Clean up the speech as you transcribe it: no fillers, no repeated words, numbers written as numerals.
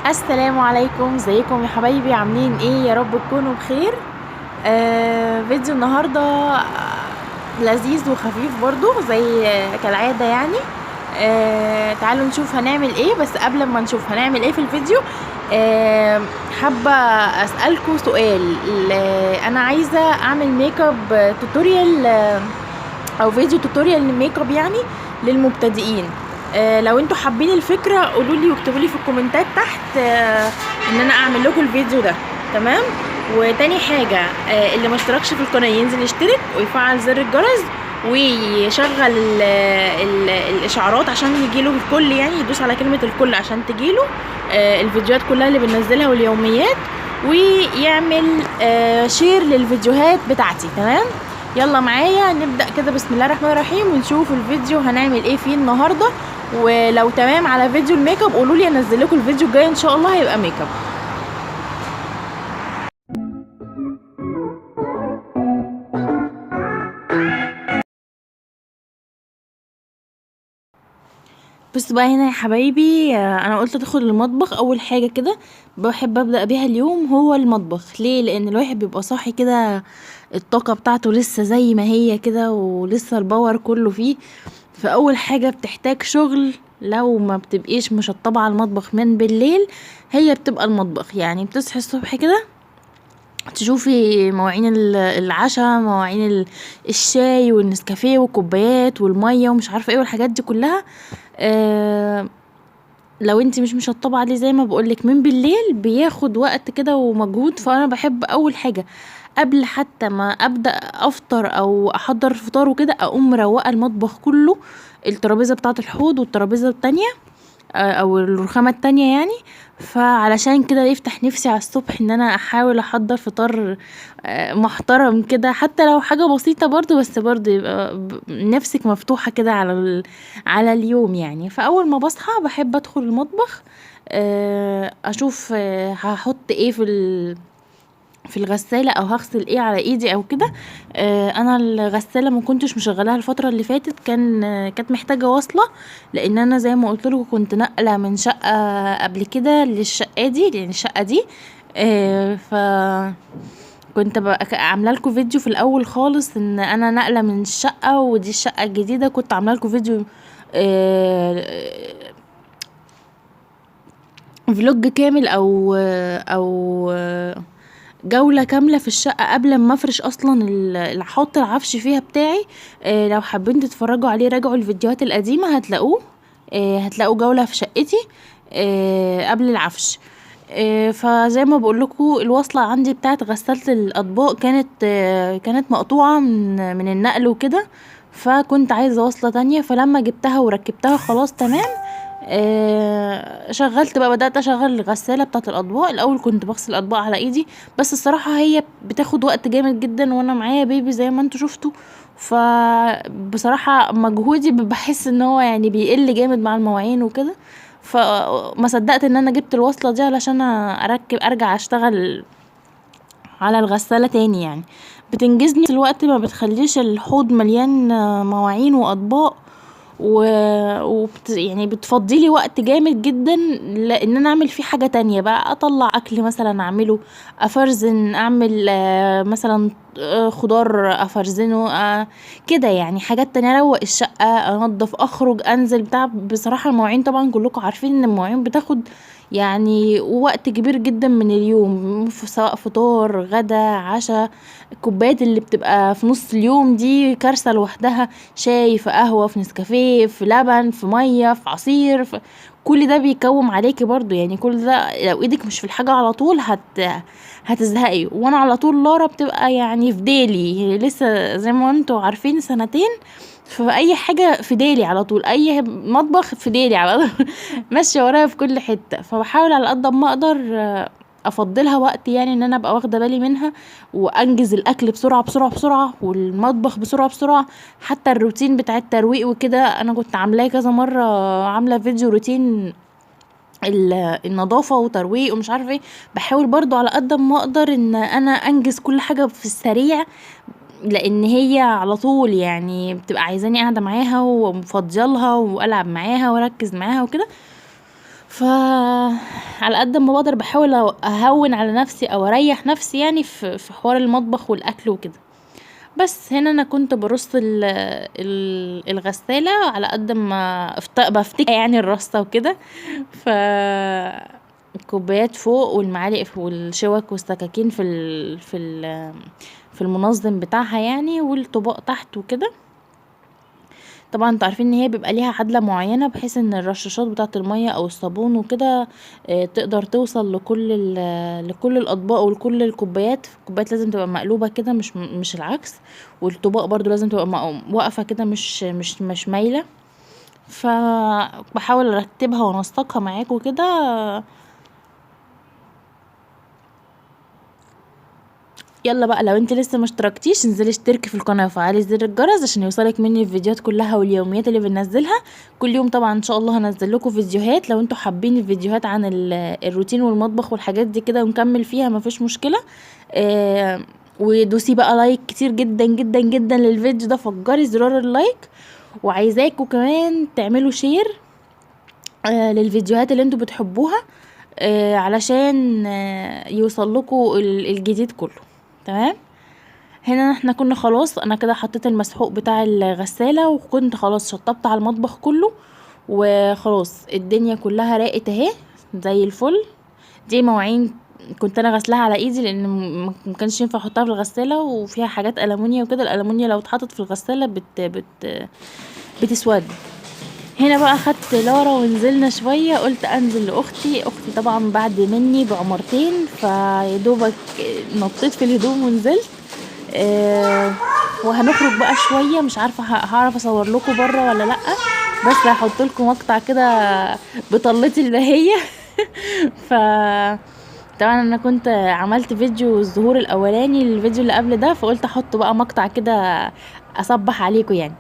السلام عليكم، ازيكم يا حبايبي؟ عاملين ايه؟ يا رب تكونوا بخير. فيديو النهارده لذيذ وخفيف برضو زي كالعاده يعني. تعالوا نشوف هنعمل ايه. بس قبل ما نشوف هنعمل ايه في الفيديو، حابه اسالكم سؤال. انا عايزه اعمل ميك اب توتوريال، او فيديو توتوريال للميك اب يعني للمبتدئين. لو انتوا حابين الفكره قولوا لي واكتبوا لي في الكومنتات تحت، ان انا اعمل لكم الفيديو ده. تمام. وتاني حاجه، اللي ما اشتركش في القناه ينزل يشترك ويفعل زر الجرس ويشغل الاشعارات عشان يجيله الكل، يعني يدوس على كلمه الكل عشان تجيله الفيديوهات كلها اللي بننزلها واليوميات، ويعمل شير للفيديوهات بتاعتي. تمام. يلا معايا نبدأ كده. بسم الله الرحمن الرحيم، ونشوف الفيديو هنعمل ايه فيه النهارده. ولو تمام على فيديو الميك اب قولوا لي انزل لكم الفيديو الجاي ان شاء الله هيبقى ميك اب. بس بقى هنا يا حبايبي، انا قلت ادخل المطبخ. اول حاجه كده بحب ابدا بيها اليوم هو المطبخ. ليه؟ لان الواحد بيبقى صاحي كده، الطاقه بتاعته لسه زي ما هي كده، ولسه الباور كله فيه. فاول حاجه بتحتاج شغل. لو ما بتبقيش مشطبه على المطبخ من بالليل، هي بتبقى المطبخ. يعني بتصحي الصبح كده تشوفي مواعين العشاء، مواعين الشاي والنسكافيه والكوبايات والميه ومش عارفه ايه والحاجات دي كلها. آه لو انت مش مشطبه عليه زي ما بقولك من بالليل بياخد وقت كده ومجهود. فانا بحب اول حاجه قبل حتى ما ابدا افطر او احضر الفطار وكده اقوم مروقه المطبخ كله، الترابيزه بتاعه الحوض والترابيزه التانية، او الرخامه التانية يعني. فعلشان كده يفتح نفسي على الصبح ان انا احاول احضر فطار محترم كده، حتى لو حاجه بسيطه برضو، بس برضو يبقى نفسك مفتوحه كده على اليوم يعني. فاول ما بصحى بحب ادخل المطبخ، اشوف هحط ايه في الغسالة او هغسل ايه على ايدي او كده. انا الغسالة ما كنتش مشغلاها الفترة اللي فاتت، كانت محتاجة وصلة، لان انا زي ما قلت لكم كنت نقلة من شقة قبل كده للشقة دي، يعني الشقة دي. ف كنت عامله لكم فيديو في الاول خالص ان انا نقله من الشقه، ودي الشقه الجديده. كنت عامله لكم فيديو، فلوج كامل او جولة كاملة في الشقة قبل ما افرش اصلا احط العفش فيها بتاعي. لو حابين تتفرجوا عليه راجعوا الفيديوهات القديمة هتلاقوه. هتلاقوا جولة في شقتي قبل العفش. فزي ما بقول لكم الوصلة عندي بتاعت غسالة الاطباق كانت مقطوعة من النقل وكده. فكنت عايزة وصلة تانية، فلما جبتها وركبتها خلاص تمام. شغلت بقى، بدأت اشغل الغسالة بتاعة الاطباق. الاول كنت بغسل الاطباق على ايدي، بس الصراحة هي بتاخد وقت جامد جدا وانا معايا بيبي زي ما انتوا شفتوا. فبصراحة مجهودي بحس ان هو يعني بيقل جامد مع المواعين وكده. فما صدقت ان انا جبت الوصلة دي علشان ارجع اشتغل على الغسالة تاني يعني. بتنجزني في الوقت، ما بتخليش الحوض مليان مواعين واطباق يعني بتفضيلي وقت جامد جدا لان انا اعمل فيه حاجة تانية بقى، اطلع اكل مثلا اعمله، افرزن، اعمل مثلا خضار افرزنه، كده يعني حاجات تانية، اروق الشقة، انضف، اخرج، انزل بتاع. بصراحة المواعين طبعا كلكم عارفين ان المواعين بتاخد يعني وقت كبير جدا من اليوم، سواء فطار، غدا، عشاء. الكوبايات اللي بتبقى في نص اليوم دي كارثة لوحدها، شاي، في قهوة، في نسكافيه، في لبن، في مية، في عصير، كل ده بيكوم عليكي برضو يعني. كل ده لو ايدك مش في الحاجة على طول هتزهقي. وانا على طول لارا بتبقى يعني في ديلي، لسه زي ما انتوا عارفين سنتين، فاي حاجه في ديلي على طول، اي مطبخ في ديلي على طول ماشيه ورايا في كل حته. فبحاول على قد ما اقدر افضلها وقت، يعني ان انا ابقى واخده بالي منها وانجز الاكل بسرعه بسرعه بسرعه، والمطبخ بسرعه بسرعه. حتى الروتين بتاع الترويق وكده انا كنت عاملاه كذا مره، عامله فيديو روتين النظافه وترويق ومش عارفه ايه. بحاول برضو على قد ما اقدر ان انا انجز كل حاجه في السريع، لان هي على طول يعني بتبقى عايزاني قاعده معاها ومفضيالها والعب معاها واركز معاها وكده. ف على قد ما بقدر بحاول اهون على نفسي او اريح نفسي يعني في حوار المطبخ والاكل وكده. بس هنا انا كنت برص الغسالة على قد ما بفتكر يعني الرصة وكده. ف الكوبايات فوق والمعالق والشوك والسكاكين في المنظم بتاعها يعني، والطباق تحت وكده. طبعا انتوا عارفين ان هي بيبقى ليها عدلة معينة بحيث ان الرشاشات بتاعة المية او الصابون وكده تقدر توصل لكل الاطباق ولكل الكوبايات. الكوبايات لازم تبقى مقلوبة كده، مش العكس. والطباق برضو لازم تبقى واقفة كده، مش مايلة. فبحاول ارتبها وانسقها معاكم كده. يلا بقى، لو انت لسه مشتركتيش انزلي اشتركي في القناه وفعلي زر الجرس عشان يوصلك مني الفيديوهات كلها واليوميات اللي بننزلها كل يوم. طبعا ان شاء الله هنزل لكم فيديوهات لو انتوا حابين الفيديوهات عن الروتين والمطبخ والحاجات دي كده، ونكمل فيها مفيش مشكله. ودوسي بقى لايك كتير جدا جدا جدا للفيديو ده، فجري زرار اللايك. وعايزاكم كمان تعملوا شير للفيديوهات اللي انتوا بتحبوها علشان يوصل لكم الجديد كله. تمام. هنا احنا كنا خلاص، انا كده حطيت المسحوق بتاع الغسالة وكنت خلاص شطبت على المطبخ كله وخلاص الدنيا كلها راقت اهي زي الفل. دي مواعين كنت انا غسلها على ايدي لان ما كانش ينفع احطها في الغسالة، وفيها حاجات ألمونيا وكده. الألمونيا لو اتحطت في الغسالة بتسود. هنا بقى خدت لارا ونزلنا شوية، قلت انزل لاختي. اختي طبعا بعد مني بعمرتين، فيدوبك نطيت في الهدوم ونزلت. وهنخرج بقى شويه، مش عارفه هعرف اصور لكم بره ولا لا، بس هحط لكم مقطع كده بطلتي اللي هي ف طبعا انا كنت عملت فيديو الظهور الاولاني الفيديو اللي قبل ده، فقلت احط بقى مقطع كده اصبح عليكم يعني.